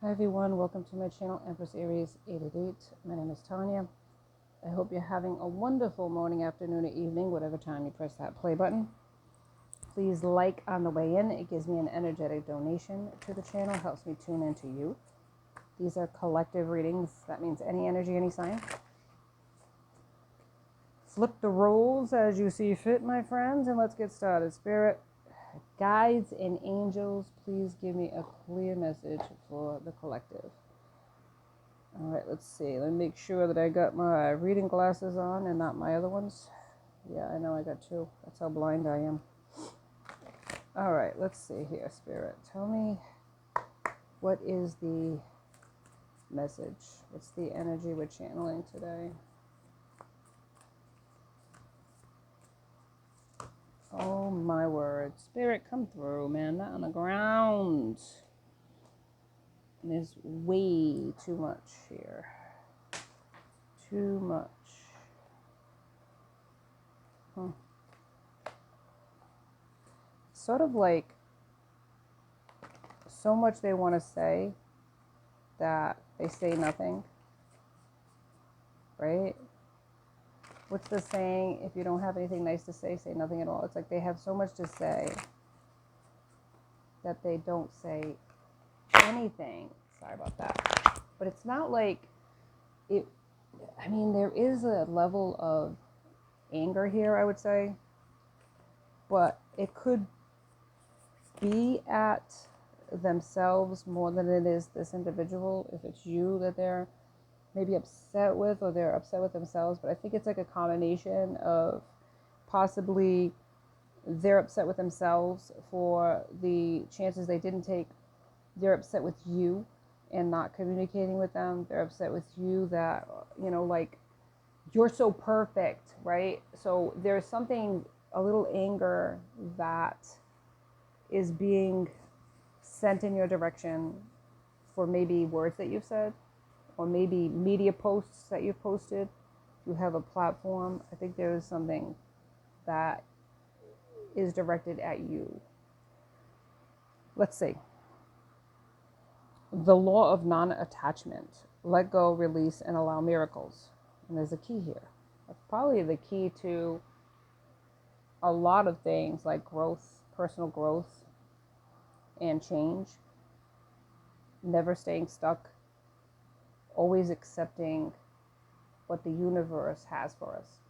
Hi everyone, welcome to my channel, Empress Aries 888. My name is Tanya. I hope you're having a wonderful morning, afternoon, or evening, whatever time you press that play button. Please like on the way in. It gives me an energetic donation to the channel, helps me tune into you. These are collective readings. That means any energy, any sign. Flip the roles as you see fit, my friends, and let's get started. Spirit, guides, and angels, please give me a clear message for the collective. All right, let's see. Let me make sure that I got my reading glasses on and not my other ones. Yeah, I know I got two. That's how blind I am. All right, let's see here, Spirit. Tell me, what is the message? What's the energy we're channeling today? Oh, my word. Spirit, come through, man. Not on the ground. There's way too much here. Too much. Sort of like so much they want to say that they say nothing, right? What's the saying? If you don't have anything nice to say, say nothing at all. It's like they have so much to say that they don't say anything. Sorry about that. But it's not like it, I mean, there is a level of anger here, I would say, but it could be at themselves more than it is this individual. If it's you that they're maybe upset with, or they're upset with themselves, but I think it's like a combination of possibly they're upset with themselves for the chances they didn't take. They're upset with you and not communicating with them. They're upset with you that, like, you're so perfect, right? So there's something, a little anger that is being sent in your direction for maybe words that you've said, or maybe media posts that you've posted. You have a platform. I think there is something that is directed at you. Let's see. The law of non-attachment. Let go, release, and allow miracles. And there's a key here. That's probably the key to a lot of things, like growth, personal growth, and change. Never staying stuck. Always accepting what the universe has for us.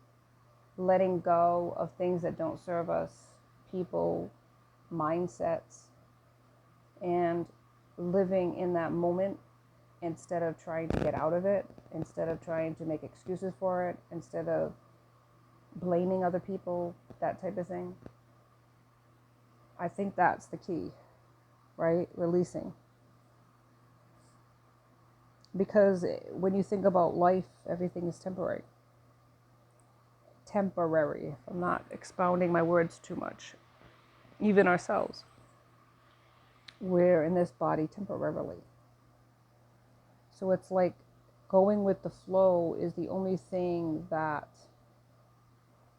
Letting go of things that don't serve us, people, mindsets, and living in that moment instead of trying to get out of it, instead of trying to make excuses for it, instead of blaming other people, that type of thing. I think that's the key, right? Releasing. Because when you think about life, everything is temporary. Temporary. I'm not expounding my words too much. Even ourselves. We're in this body temporarily. So it's like going with the flow is the only thing that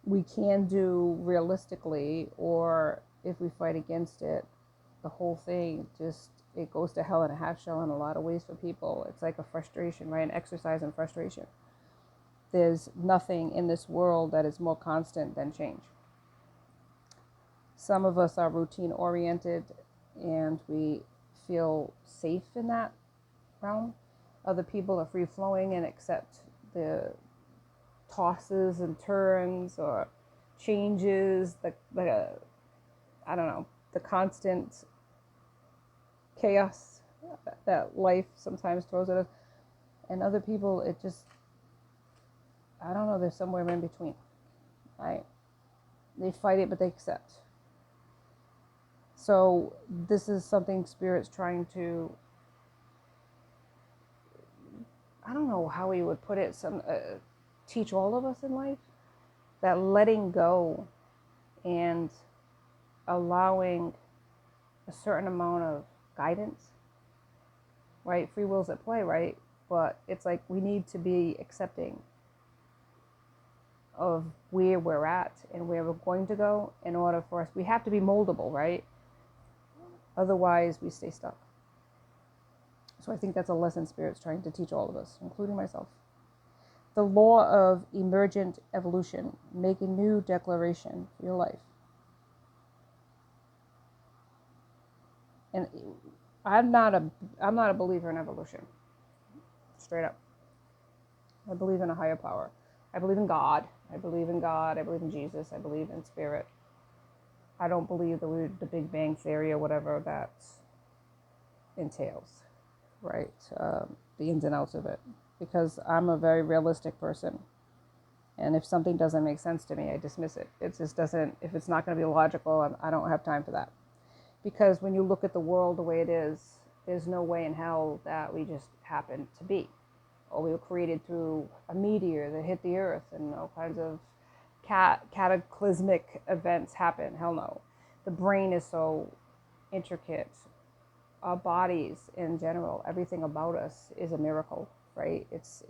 we can do realistically, or if we fight against it, the whole thing just, it goes to hell in a half shell in a lot of ways for people. It's like a frustration, right? An exercise in frustration. There's nothing in this world that is more constant than change. Some of us are routine oriented and we feel safe in that realm. Other people are free flowing and accept the tosses and turns or changes, the I don't know, the constant chaos that life sometimes throws at us. And other people, it just, I don't know, there's somewhere in between, right? They fight it, but they accept. So this is something Spirit's trying to, I don't know how he would put it, teach all of us in life, that letting go and allowing a certain amount of guidance, right? Free will's at play, right? But it's like we need to be accepting of where we're at and where we're going to go in order for us. We have to be moldable, right? Otherwise, we stay stuck. So I think that's a lesson Spirit's trying to teach all of us, including myself. The law of emergent evolution. Make a new declaration for your life. And I'm not a believer in evolution. Straight up. I believe in a higher power. I believe in God. I believe in Jesus. I believe in Spirit. I don't believe the Big Bang Theory or whatever that entails, right? The ins and outs of it. Because I'm a very realistic person. And if something doesn't make sense to me, I dismiss it. It just doesn't, if it's not going to be logical, I don't have time for that. Because when you look at the world the way it is, there's no way in hell that we just happen to be. Or we were created through a meteor that hit the earth and all kinds of cataclysmic events happen. Hell no. The brain is so intricate. Our bodies in general, everything about us is a miracle, right? It's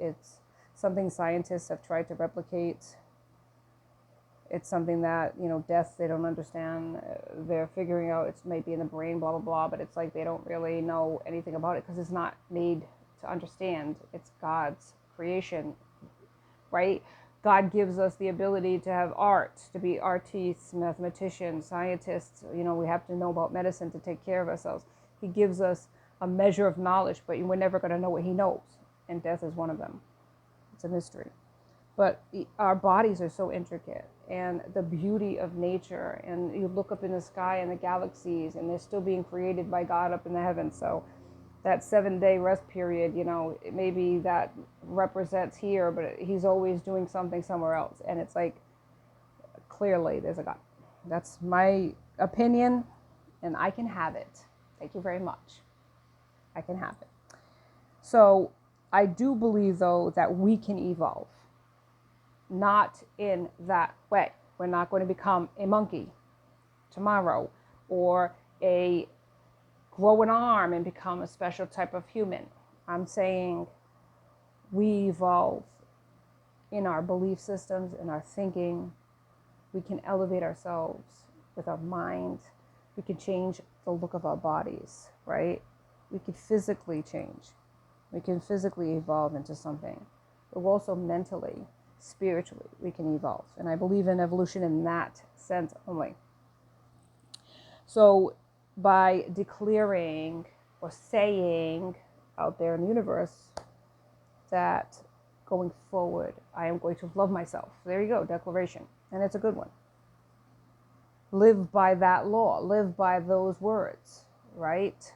something scientists have tried to replicate. It's something that, death, they don't understand. They're figuring out it's maybe in the brain, blah, blah, blah, but it's like they don't really know anything about it because it's not made to understand. It's God's creation, right? God gives us the ability to have art, to be artists, mathematicians, scientists. We have to know about medicine to take care of ourselves. He gives us a measure of knowledge, but we're never going to know what he knows. And death is one of them. It's a mystery. But our bodies are so intricate, and the beauty of nature, and you look up in the sky and the galaxies, and they're still being created by God up in the heavens. So that 7-day rest period, maybe that represents here, but he's always doing something somewhere else. And it's like, clearly there's a God. That's my opinion, and I can have it. Thank you very much. I can have it. So I do believe, though, that we can evolve. Not in that way. We're not going to become a monkey tomorrow, or grow an arm and become a special type of human. I'm saying we evolve in our belief systems, in our thinking. We can elevate ourselves with our mind. We can change the look of our bodies, right? We can physically change. We can physically evolve into something. But also mentally, spiritually, we can evolve. And I believe in evolution in that sense only. So by declaring or saying out there in the universe that going forward, I am going to love myself. There you go, declaration. And it's a good one. Live by that law. Live by those words, right?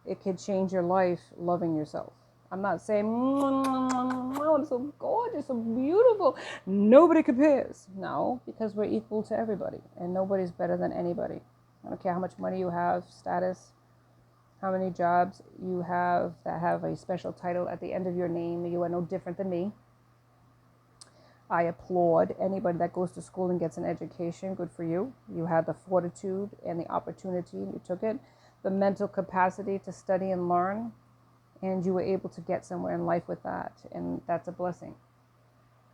It could change your life, loving yourself. I'm not saying, oh, I'm so gorgeous, so beautiful. Nobody compares. No, because we're equal to everybody, and nobody's better than anybody. I don't care how much money you have, status, how many jobs you have that have a special title at the end of your name. You are no different than me. I applaud anybody that goes to school and gets an education. Good for you. You had the fortitude and the opportunity, and you took it. The mental capacity to study and learn. And you were able to get somewhere in life with that. And that's a blessing.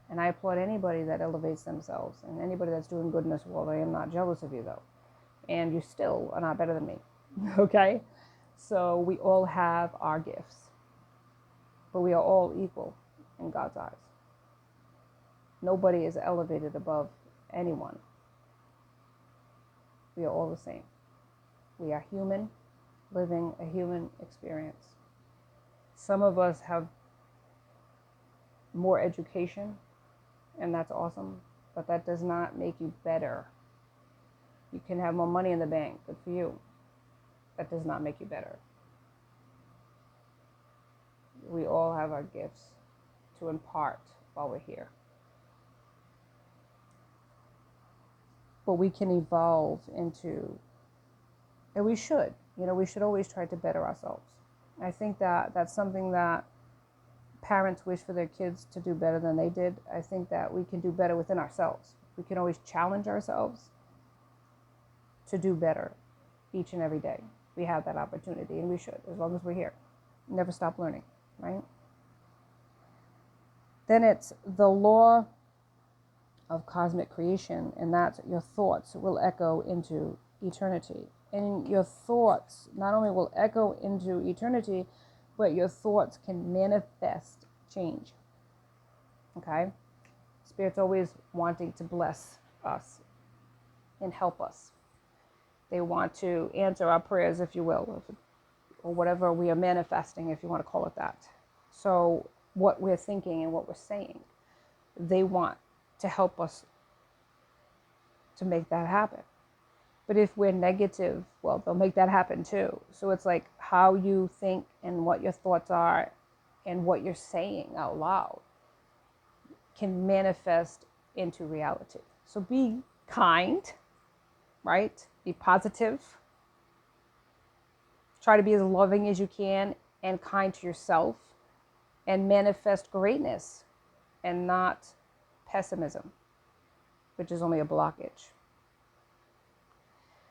And I applaud anybody that elevates themselves and anybody that's doing good in this world. I am not jealous of you, though. And you still are not better than me. Okay? So we all have our gifts. But we are all equal in God's eyes. Nobody is elevated above anyone. We are all the same. We are human, living a human experience. Some of us have more education, and that's awesome, but that does not make you better. You can have more money in the bank, good for you. That does not make you better. We all have our gifts to impart while we're here. But we can evolve into, and we should, we should always try to better ourselves. I think that that's something that parents wish for their kids to do better than they did. I think that we can do better within ourselves. We can always challenge ourselves to do better each and every day. We have that opportunity, and we should, as long as we're here. Never stop learning, right? Then it's the law of cosmic creation, and that your thoughts will echo into eternity. And your thoughts not only will echo into eternity, but your thoughts can manifest change. Okay? Spirit's always wanting to bless us and help us. They want to answer our prayers, if you will, or whatever we are manifesting, if you want to call it that. So what we're thinking and what we're saying, they want to help us to make that happen. But if we're negative, well, they'll make that happen too. So it's like how you think and what your thoughts are and what you're saying out loud can manifest into reality. So be kind, right? Be positive. Try to be as loving as you can and kind to yourself, and manifest greatness and not pessimism, which is only a blockage.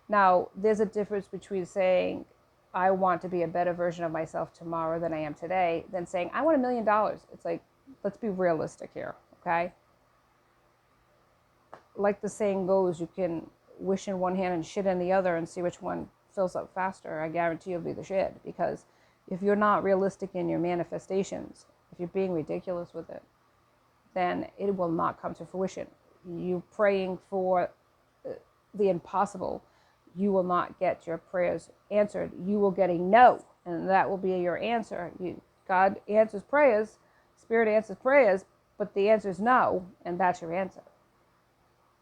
Now, there's a difference between saying, I want to be a better version of myself tomorrow than I am today, than saying, I want $1 million. It's like, let's be realistic here, okay? Like the saying goes, you can wish in one hand and shit in the other and see which one fills up faster. I guarantee you'll be the shit, because if you're not realistic in your manifestations, if you're being ridiculous with it, then it will not come to fruition. You praying for the impossible, you will not get your prayers answered. You will get a no, and that will be your answer. God answers prayers, Spirit answers prayers, but the answer is no, and that's your answer.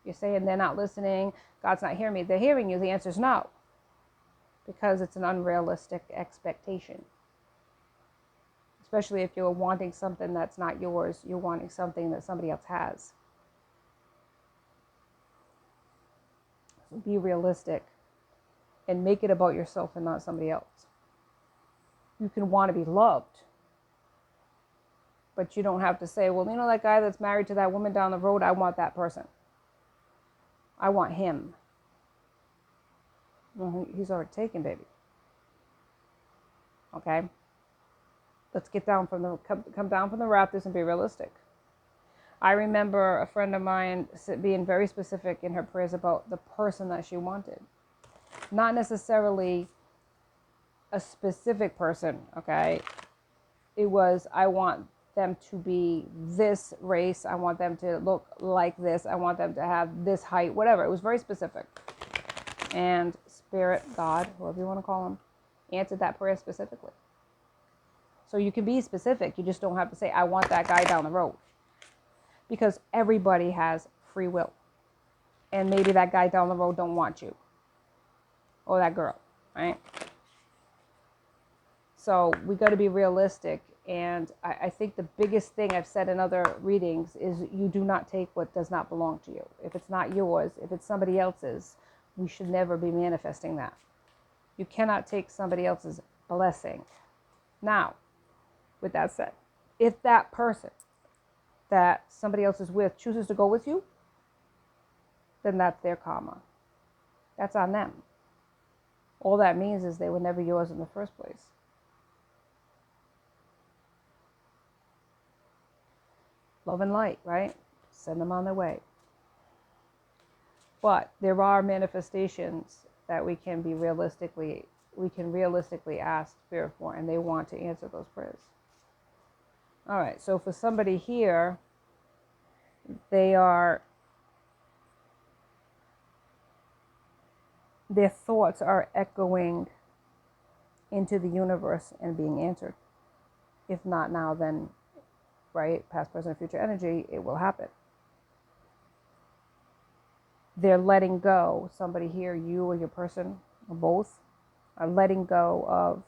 You're saying they're not listening, God's not hearing me. They're hearing you. The answer is no, because it's an unrealistic expectation. Especially if you're wanting something that's not yours, you're wanting something that somebody else has. So be realistic and make it about yourself and not somebody else. You can want to be loved, but you don't have to say, well, you know that guy that's married to that woman down the road, I want that person. I want him. Well, he's already taken, baby. Okay? Let's get down from the come down from the rafters and be realistic. I remember a friend of mine being very specific in her prayers about the person that she wanted. Not necessarily a specific person, okay? It was, I want them to be this race. I want them to look like this. I want them to have this height, whatever. It was very specific. And Spirit, God, whoever you want to call him, answered that prayer specifically. So you can be specific. You just don't have to say, I want that guy down the road. Because everybody has free will. And maybe that guy down the road don't want you. Or that girl, right? So we got to be realistic. And I think the biggest thing I've said in other readings is you do not take what does not belong to you. If it's not yours, if it's somebody else's, we should never be manifesting that. You cannot take somebody else's blessing. Now, with that said, if that person that somebody else is with chooses to go with you, then that's their karma. That's on them. All that means is they were never yours in the first place. Love and light, right? Send them on their way. But there are manifestations that we can realistically ask Spirit for, and they want to answer those prayers. All right, so for somebody here, their thoughts are echoing into the universe and being answered. If not now, then, right, past, present, future energy, it will happen. They're letting go. Somebody here, you or your person, or both, are letting go of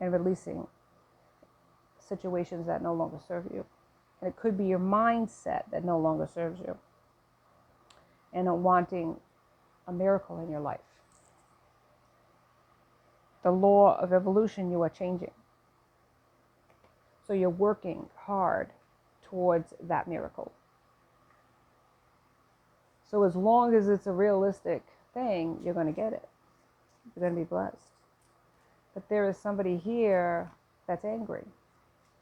and releasing situations that no longer serve you. And it could be your mindset that no longer serves you. And wanting a miracle in your life. The law of evolution, you are changing. So you're working hard towards that miracle. So as long as it's a realistic thing, you're going to get it. You're going to be blessed. But there is somebody here that's angry.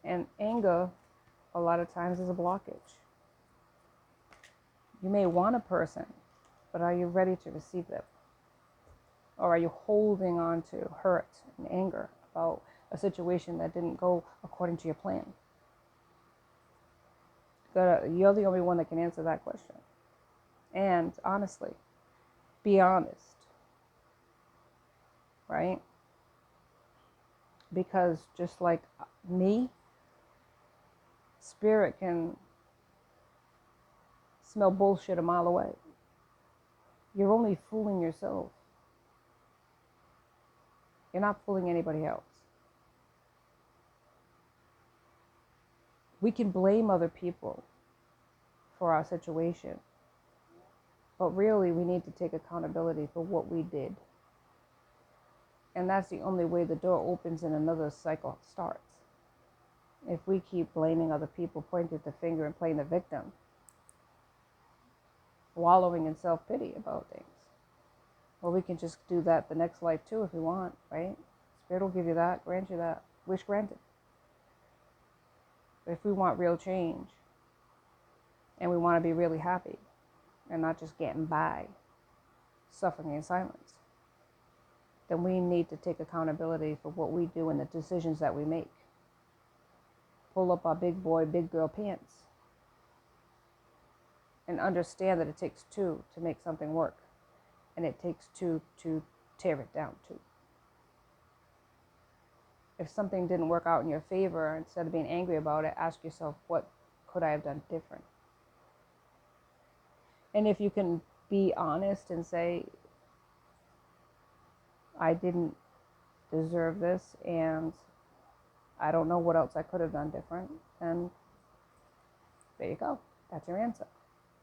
And anger, a lot of times, is a blockage. You may want a person, but are you ready to receive them? Or are you holding on to hurt and anger about a situation that didn't go according to your plan? You're the only one that can answer that question. And honestly, be honest, right? Because just like me, spirit can smell bullshit a mile away. You're only fooling yourself. You're not fooling anybody else. We can blame other people for our situation, but really we need to take accountability for what we did. And that's the only way the door opens and another cycle starts. If we keep blaming other people, pointing the finger and playing the victim, wallowing in self-pity about things. Well, we can just do that the next life too if we want, right? Spirit will give you that, grant you that. Wish granted. But if we want real change, and we want to be really happy, and not just getting by, suffering in silence, then we need to take accountability for what we do and the decisions that we make. Pull up our big boy, big girl pants and understand that it takes two to make something work, and it takes two to tear it down too. If something didn't work out in your favor, instead of being angry about it, ask yourself, what could I have done different? And if you can be honest and say, I didn't deserve this and I don't know what else I could have done different, then there you go. That's your answer.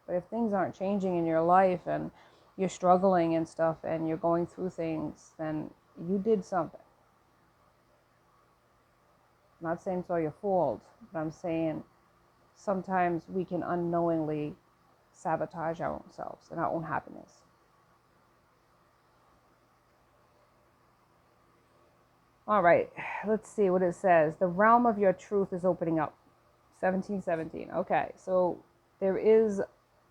But if things aren't changing in your life and you're struggling and stuff and you're going through things, then you did something. I'm not saying it's all your fault, but I'm saying sometimes we can unknowingly sabotage our own selves and our own happiness. All right, let's see what it says. The realm of your truth is opening up. 1717. Okay, so there is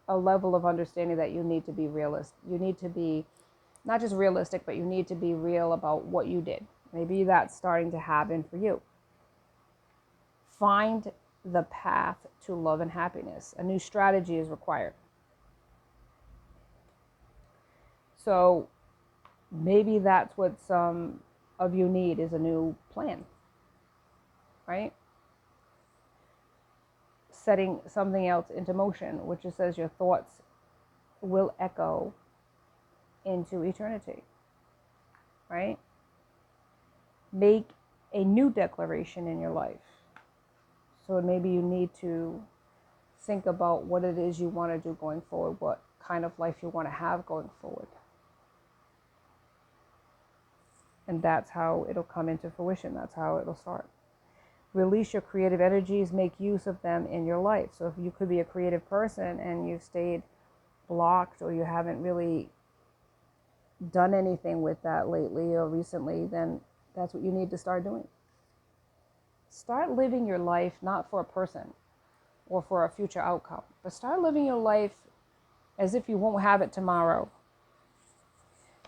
a level of understanding that you need to be realistic. You need to be not just realistic, but you need to be real about what you did. Maybe that's starting to happen for you. Find the path to love and happiness. A new strategy is required. So maybe that's what some of you need, is a new plan, right? Setting something else into motion, which it says your thoughts will echo into eternity, right? Make a new declaration in your life. So maybe you need to think about what it is you want to do going forward, what kind of life you want to have going forward. And that's how it'll come into fruition. That's how it'll start. Release your creative energies, make use of them in your life. So if you could be a creative person and you've stayed blocked or you haven't really done anything with that lately or recently, then that's what you need to start doing. Start living your life not for a person or for a future outcome, but start living your life as if you won't have it tomorrow.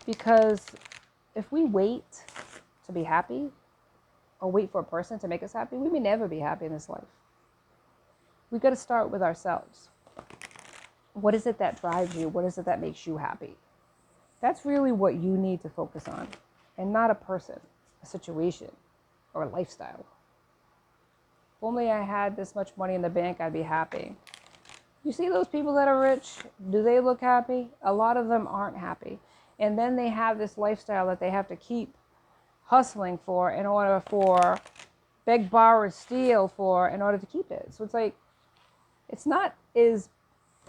Because if we wait to be happy or wait for a person to make us happy, we may never be happy in this life. We got to start with ourselves. What is it that drives you? What is it that makes you happy? That's really what you need to focus on, and not a person, a situation, or a lifestyle. If only I had this much money in the bank, I'd be happy. You see those people that are rich? Do they look happy? A lot of them aren't happy. And then they have this lifestyle that they have to keep hustling for in order for, beg, borrow, steal for in order to keep it. So it's like, it's not as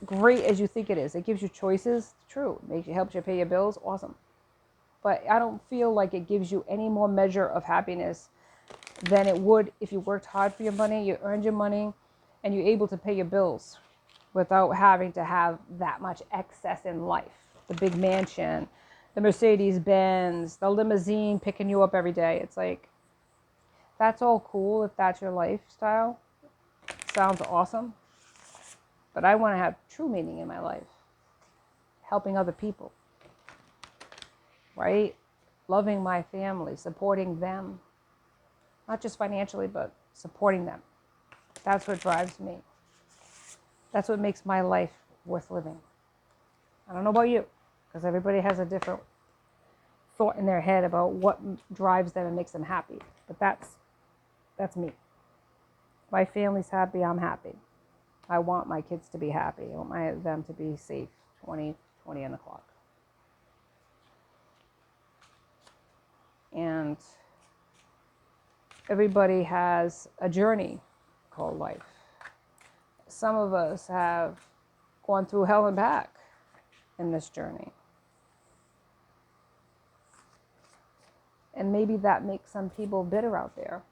great as you think it is. It gives you choices. True. It helps you pay your bills. Awesome. But I don't feel like it gives you any more measure of happiness than it would if you worked hard for your money, you earned your money, and you're able to pay your bills without having to have that much excess in life. The big mansion, the Mercedes Benz, the limousine picking you up every day. It's like, that's all cool if that's your lifestyle. Sounds awesome. But I want to have true meaning in my life. Helping other people. Right? Loving my family, supporting them. not just financially, but supporting them. That's what drives me. That's what makes my life worth living. I don't know about you, because everybody has a different thought in their head about what drives them and makes them happy. But that's me. My family's happy, I'm happy. I want my kids to be happy. I want them to be safe 20 on the clock. And everybody has a journey called life. Some of us have gone through hell and back in this journey. And maybe that makes some people bitter out there.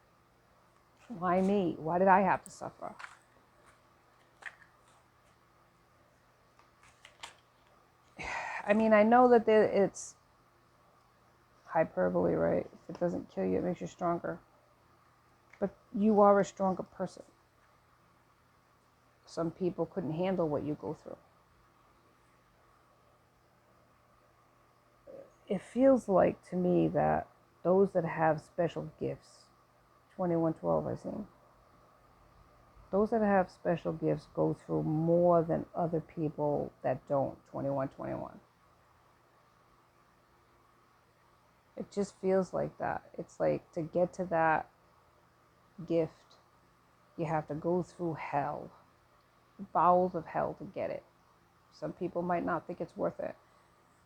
Why me? Why did I have to suffer? I mean, I know that it's hyperbole, right? If it doesn't kill you, it makes you stronger. But you are a stronger person. Some people couldn't handle what you go through. It feels like to me that those that have special gifts, 2112 I've seen, those that have special gifts go through more than other people that don't, 2121. It just feels like that. It's like to get to that gift, you have to go through hell, bowels of hell to get it. Some people might not think it's worth it.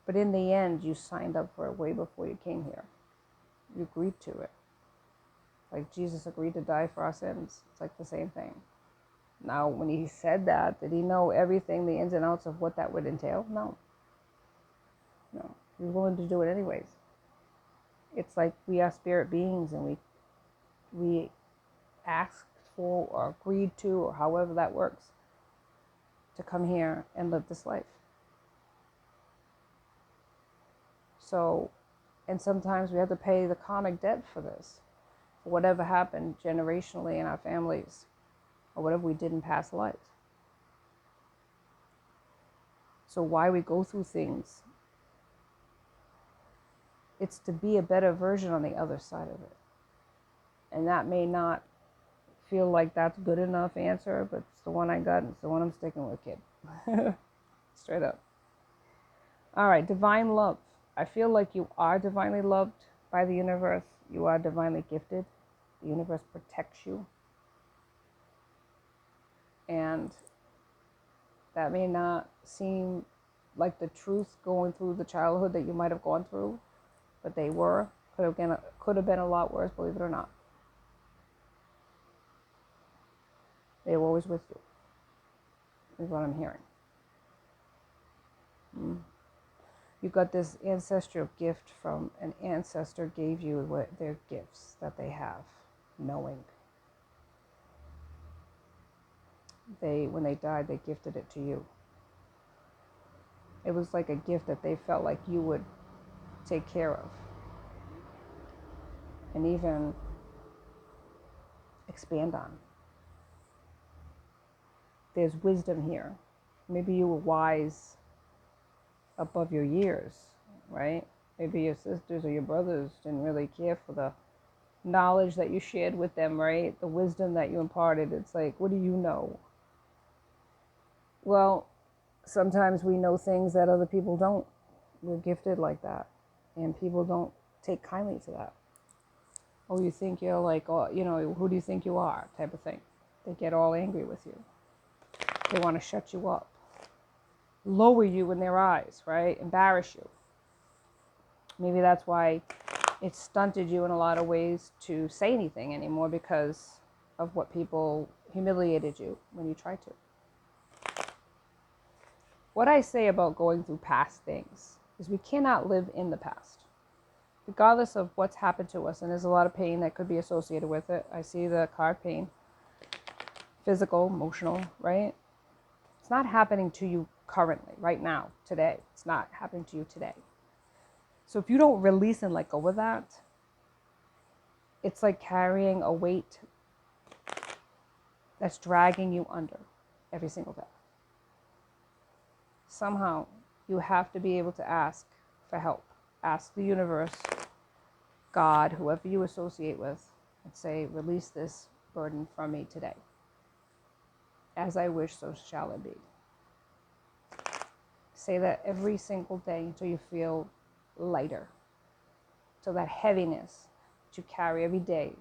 But in the end, you signed up for it way before you came here. You agreed to it. Like Jesus agreed to die for our sins. It's like the same thing. Now, when he said that, did he know everything, the ins and outs of what that would entail? No. No. He was willing to do it anyways. It's like we are spirit beings and we asked for or agreed to, or however that works, to come here and live this life. So, and sometimes we have to pay the karmic debt for this, for whatever happened generationally in our families, or whatever we did in past lives. So why we go through things, it's to be a better version on the other side of it. And that may not feel like that's good enough answer, but it's the one I got, and it's the one I'm sticking with, kid. Straight up. All right, divine love. I feel like you are divinely loved by the universe. You are divinely gifted. The universe protects you. And that may not seem like the truth going through the childhood that you might have gone through, but they were. Could have been a lot worse, believe it or not. They were always with you, is what I'm hearing. You got this ancestral gift from an ancestor gave you what their gifts that they have, knowing. When they died, they gifted it to you. It was like a gift that they felt like you would take care of and even expand on. There's wisdom here. Maybe you were wise above your years, right? Maybe your sisters or your brothers didn't really care for the knowledge that you shared with them, right? The wisdom that you imparted. It's like, what do you know? Well, sometimes we know things that other people don't. We're gifted like that. And people don't take kindly to that. Oh, you think you're like, oh, who do you think you are? Type of thing. They get all angry with you. They want to shut you up. Lower you in their eyes, right? Embarrass you. Maybe that's why it stunted you in a lot of ways to say anything anymore, because of what people humiliated you when you tried to. What I say about going through past things is we cannot live in the past, regardless of what's happened to us. And there's a lot of pain that could be associated with it. I see the card pain, physical, emotional, right? It's not happening to you currently, right now, today. It's not happening to you today. So if you don't release and let go of that, it's like carrying a weight that's dragging you under every single day. Somehow, you have to be able to ask for help. Ask the universe, God, whoever you associate with, and say, release this burden from me today. As I wish, so shall it be. Say that every single day until you feel lighter. So that heaviness that you carry every day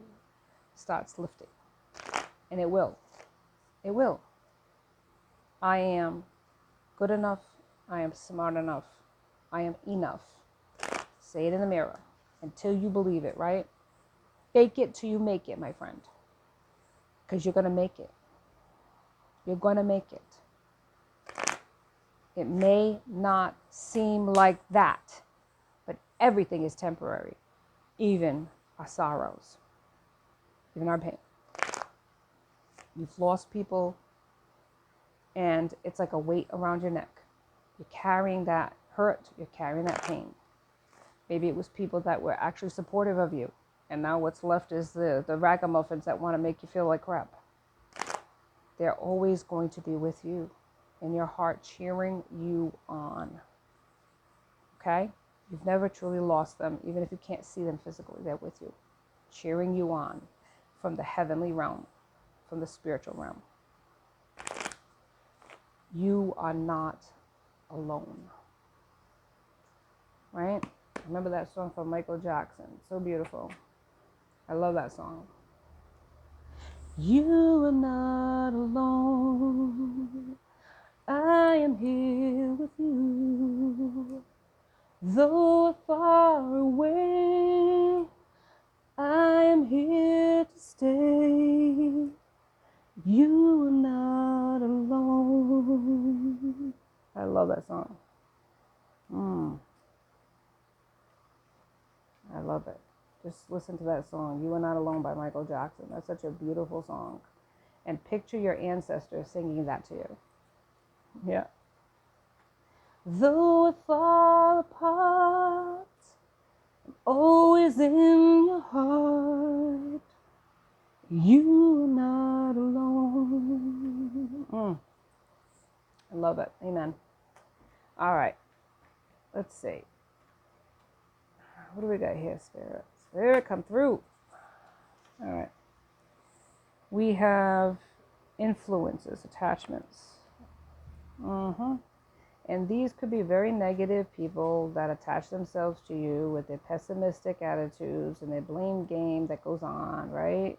starts lifting. And it will. It will. I am good enough. I am smart enough. I am enough. Say it in the mirror until you believe it, right? Fake it till you make it, my friend. Because you're going to make it. You're going to make it. It may not seem like that, but everything is temporary, even our sorrows, even our pain. You've lost people, and it's like a weight around your neck. You're carrying that hurt, you're carrying that pain. Maybe it was people that were actually supportive of you, and now what's left is the ragamuffins that want to make you feel like crap. They're always going to be with you in your heart, cheering you on. Okay? You've never truly lost them, even if you can't see them physically. They're with you, cheering you on from the heavenly realm, from the spiritual realm. You are not alone. Right? Remember that song from Michael Jackson? So beautiful. I love that song. You are not alone. I am here with you. Though far away, I am here to stay. You are not alone. I love that song. I love it. Just listen to that song, You Are Not Alone by Michael Jackson. That's such a beautiful song. And picture your ancestors singing that to you. Yeah. Though we're far apart, I'm always in your heart. You are not alone. I love it. Amen. All right. Let's see. What do we got here, Spirit? Spirit, come through. All right. We have influences, attachments. And these could be very negative people that attach themselves to you with their pessimistic attitudes and their blame game that goes on, right?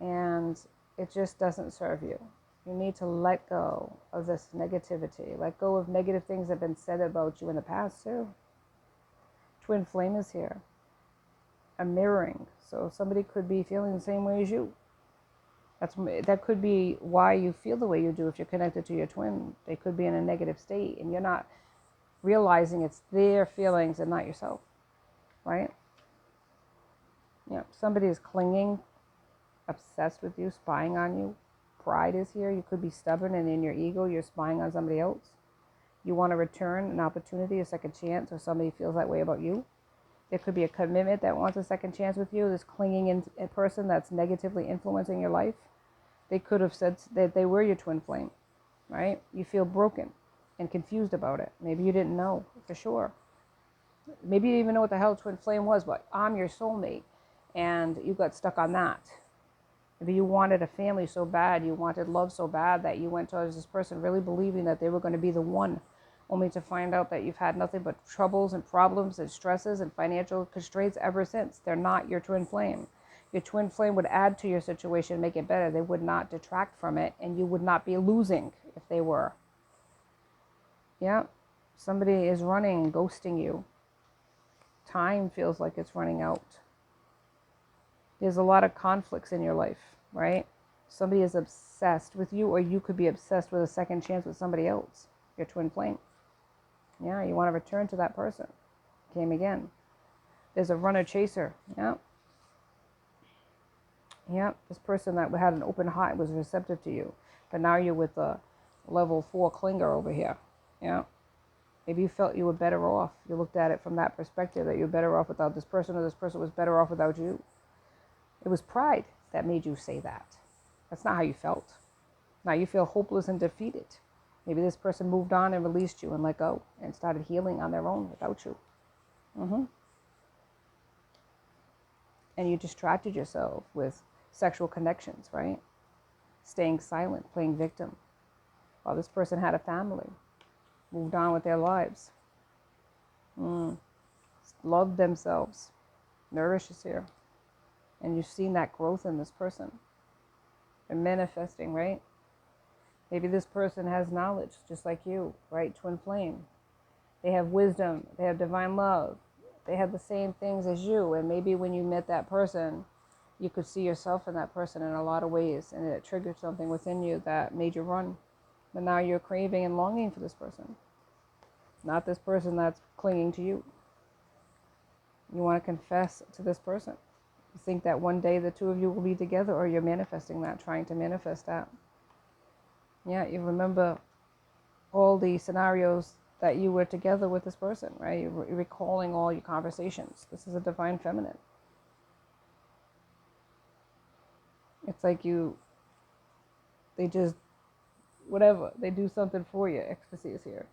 And it just doesn't serve you. You need to let go of this negativity. Let go of negative things that have been said about you in the past, too. Twin flame is here. A mirroring. So somebody could be feeling the same way as you. That could be why you feel the way you do if you're connected to your twin. They could be in a negative state and you're not realizing it's their feelings and not yourself, right? Yeah, somebody is clinging, obsessed with you, spying on you. Pride is here. You could be stubborn and in your ego you're spying on somebody else. You want to return an opportunity, a second chance, or somebody feels that way about you. There could be a commitment that wants a second chance with you. This clinging in a person that's negatively influencing your life. They could have said that they were your twin flame, right? You feel broken and confused about it. Maybe you didn't know for sure. Maybe you didn't even know what the hell twin flame was, but I'm your soulmate, and you got stuck on that. Maybe you wanted a family so bad, you wanted love so bad that you went towards this person really believing that they were going to be the one, only to find out that you've had nothing but troubles and problems and stresses and financial constraints ever since. They're not your twin flame. Your twin flame would add to your situation, make it better. They would not detract from it, and you would not be losing if they were. Yeah, somebody is running, ghosting you. Time feels like it's running out. There's a lot of conflicts in your life, right? Somebody is obsessed with you, or you could be obsessed with a second chance with somebody else, your twin flame. Yeah, you want to return to that person. Came again. There's a runner chaser. Yeah. Yeah, this person that had an open heart was receptive to you. But now you're with a level 4 clinger over here. Yeah. Maybe you felt you were better off. You looked at it from that perspective, that you're better off without this person, or this person was better off without you. It was pride that made you say that. That's not how you felt. Now you feel hopeless and defeated. Maybe this person moved on and released you and let go and started healing on their own without you. And you distracted yourself with sexual connections, right? Staying silent, playing victim, while this person had a family, moved on with their lives. Loved themselves, nourishes here. And you've seen that growth in this person. And manifesting, right? Maybe this person has knowledge, just like you, right? Twin flame. They have wisdom. They have divine love. They have the same things as you. And maybe when you met that person, you could see yourself in that person in a lot of ways. And it triggered something within you that made you run. But now you're craving and longing for this person. Not this person that's clinging to you. You want to confess to this person. You think that one day the two of you will be together, or you're manifesting that, trying to manifest that. Yeah, you remember all the scenarios that you were together with this person, right? You're recalling all your conversations. This is a divine feminine. It's like they just, whatever, they do something for you. Ecstasy is here.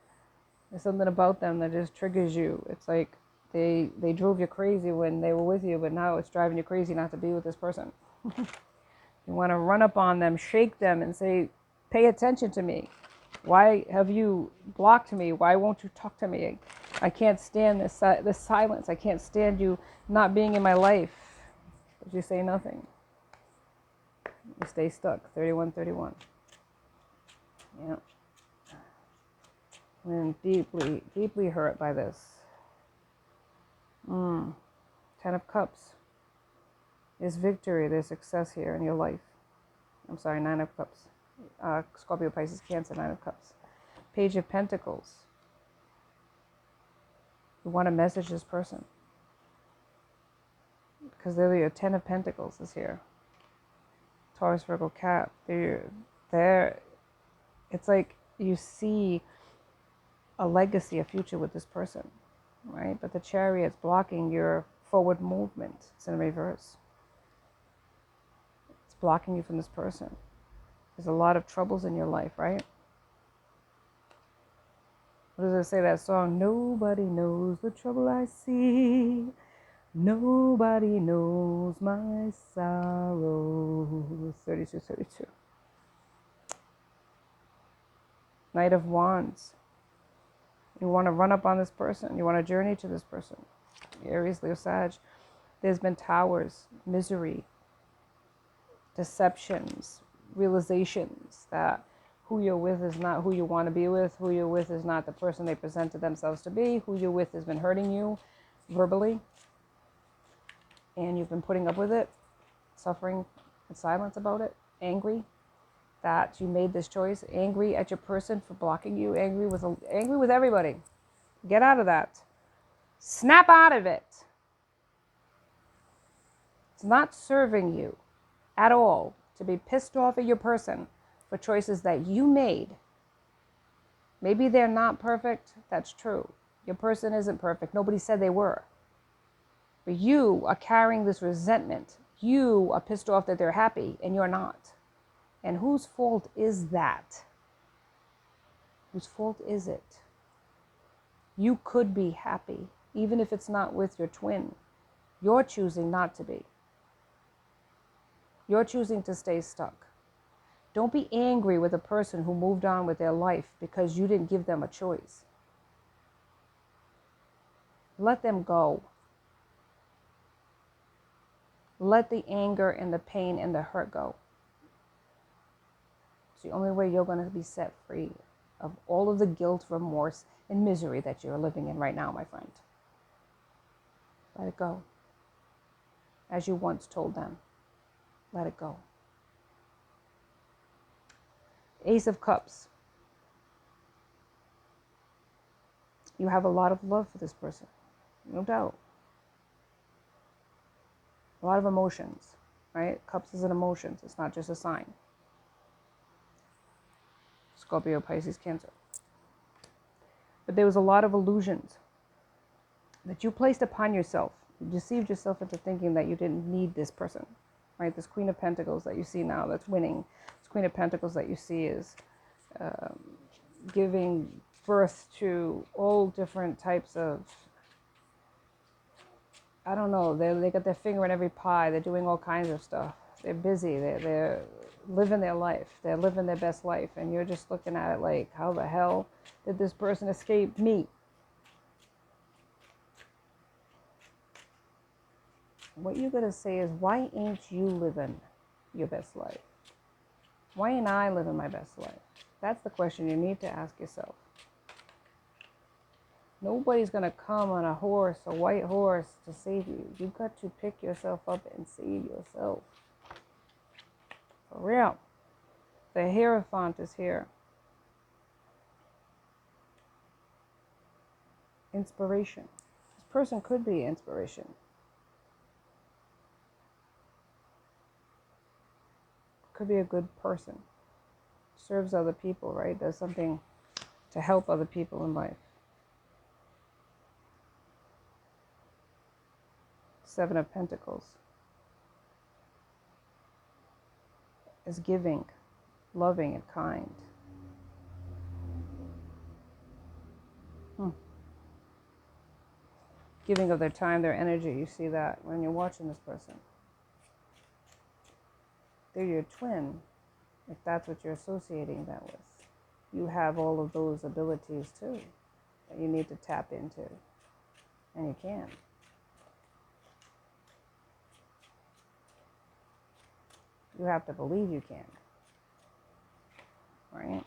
There's something about them that just triggers you. It's like they drove you crazy when they were with you, but now it's driving you crazy not to be with this person. You want to run up on them, shake them, and say, pay attention to me. Why have you blocked me? Why won't you talk to me? I can't stand this silence. I can't stand you not being in my life. But you say nothing. You stay stuck. 3131. Yeah. And deeply, deeply hurt by this. 10 of Cups. There's victory. There's success here in your life. I'm sorry, 9 of Cups. Scorpio, Pisces, Cancer, 9 of Cups. Page of Pentacles. You want to message this person. Because they're your 10 of Pentacles is here. Taurus, Virgo, Cap. They're, it's like you see a legacy, a future with this person, right? But the Chariot's blocking your forward movement. It's in reverse. It's blocking you from this person. There's a lot of troubles in your life, right? What does it say, that song? Nobody knows the trouble I see. Nobody knows my sorrow. 32. Knight of Wands. You want to run up on this person. You want to journey to this person. Aries, Leo, Sag. There's been towers, misery, deceptions, realizations that who you're with is not who you want to be with. Who you're with is not the person they presented themselves to be. Who you're with has been hurting you verbally. And you've been putting up with it, suffering in silence about it, angry that you made this choice, angry at your person for blocking you, angry with everybody. Get out of that. Snap out of it. It's not serving you at all to be pissed off at your person for choices that you made. Maybe they're not perfect. That's true. Your person isn't perfect. Nobody said they were. But you are carrying this resentment. You are pissed off that they're happy and you're not. And whose fault is that? Whose fault is it? You could be happy, even if it's not with your twin. You're choosing not to be. You're choosing to stay stuck. Don't be angry with a person who moved on with their life because you didn't give them a choice. Let them go. Let the anger and the pain and the hurt go. It's the only way you're going to be set free of all of the guilt, remorse, and misery that you're living in right now, my friend. Let it go. As you once told them, let it go. Ace of Cups. You have a lot of love for this person, no doubt. A lot of emotions, right? Cups is an emotions. It's not just a sign. Scorpio, Pisces, Cancer. But there was a lot of illusions that you placed upon yourself. You deceived yourself into thinking that you didn't need this person, right? This Queen of Pentacles that you see now that's winning. This Queen of Pentacles that you see is giving birth to all different types of I don't know, they got their finger in every pie. They're doing all kinds of stuff. They're busy. They're living their life. They're living their best life. And you're just looking at it like, how the hell did this person escape me? What you got to say is, why ain't you living your best life? Why ain't I living my best life? That's the question you need to ask yourself. Nobody's going to come on a horse, a white horse, to save you. You've got to pick yourself up and save yourself. For real. The Hierophant is here. Inspiration. This person could be inspiration. Could be a good person. Serves other people, right? Does something to help other people in life. Seven of Pentacles is giving, loving, and kind. Giving of their time, their energy. You see that when you're watching this person. They're your twin, if that's what you're associating that with. You have all of those abilities too that you need to tap into, and you can. You have to believe you can, right?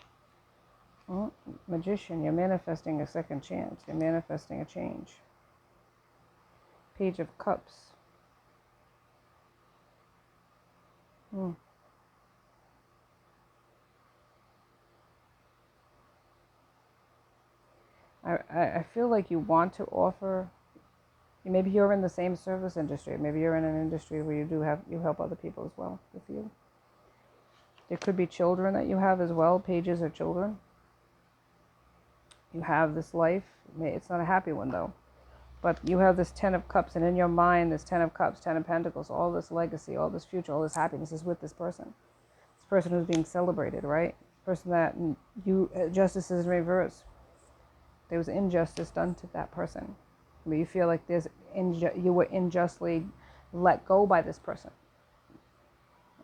Well, Magician, you're manifesting a second chance. You're manifesting a change. Page of Cups. I feel like you want to offer. Maybe you're in the same service industry. Maybe you're in an industry where you help other people as well. With you, there could be children that you have as well. Pages are children. You have this life. It's not a happy one though, but you have this 10 of Cups, and in your mind, this 10 of Cups, 10 of Pentacles, all this legacy, all this future, all this happiness is with this person. This person who's being celebrated, right? Person that justice is in reverse. There was injustice done to that person. But you feel like you were unjustly let go by this person,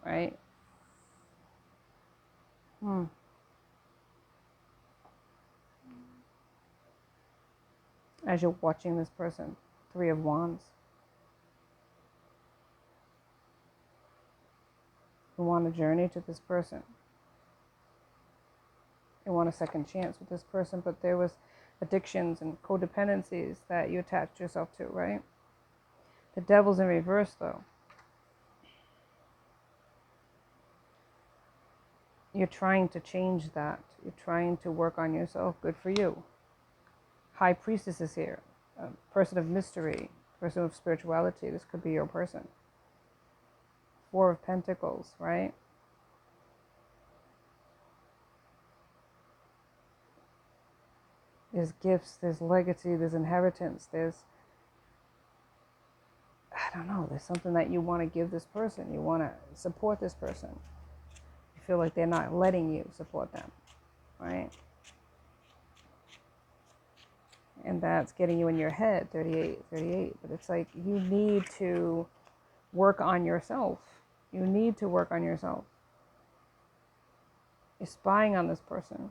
right? As you're watching this person, 3 of Wands. You want a journey to this person. You want a second chance with this person, but there was addictions and codependencies that you attached yourself to, right? The Devil's in reverse, though. You're trying to change that. You're trying to work on yourself. Good for you. High Priestess is here. A person of mystery. Person of spirituality. This could be your person. 4 of Pentacles, right? There's gifts, there's legacy, there's inheritance, there's, I don't know, there's something that you want to give this person. You want to support this person. You feel like they're not letting you support them, right? And that's getting you in your head, 38. But it's like you need to work on yourself. You need to work on yourself. You're spying on this person,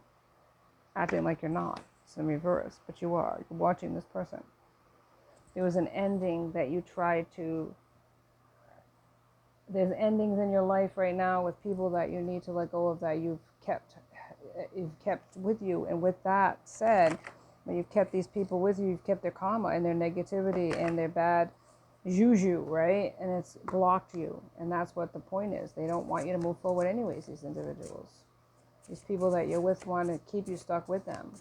acting like you're not. It's in reverse, but you are. You're watching this person. There was an ending that you tried to. There's endings in your life right now with people that you need to let go of, that you've kept with you. And with that said, when you've kept these people with you, you've kept their karma and their negativity and their bad juju, right? And it's blocked you. And that's what the point is. They don't want you to move forward anyways, these individuals. These people that you're with want to keep you stuck with them.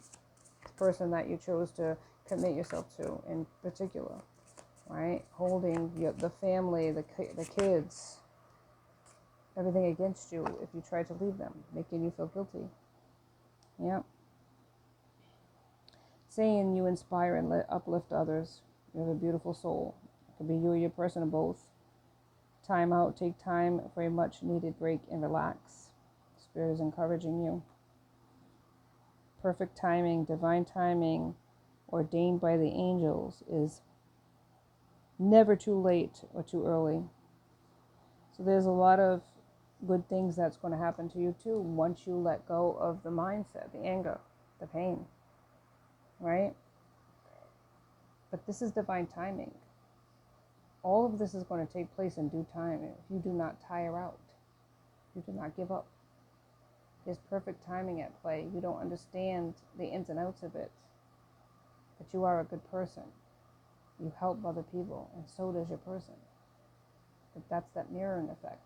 This person that you chose to commit yourself to in particular, right? Holding the family, the kids, everything against you if you try to leave them, making you feel guilty. Yep. Saying you inspire and uplift others. You have a beautiful soul. It could be you or your person or both. Time out. Take time for a much needed break and relax. Spirit is encouraging you. Perfect timing, divine timing, ordained by the angels, is Never too late or too early. So there's a lot of good things that's going to happen to you too once you let go of the mindset, the anger, the pain, right? But this is divine timing. All of this is going to take place in due time if you do not tire out, you do not give up. There's perfect timing at play. You don't understand the ins and outs of it, but you are a good person. You help other people, and so does your person. But that's that mirroring effect.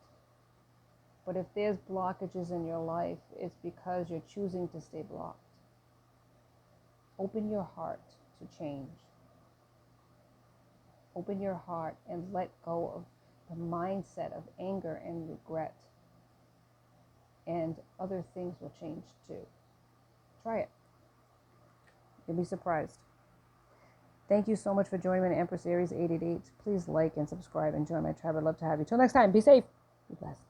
But if there's blockages in your life, it's because you're choosing to stay blocked. Open your heart to change. Open your heart and let go of the mindset of anger and regret. And other things will change too. Try it. You'll be surprised. Thank you so much for joining me on Empress Aries 888. Please like and subscribe and join my tribe. I'd love to have you. Till next time, be safe. Be blessed.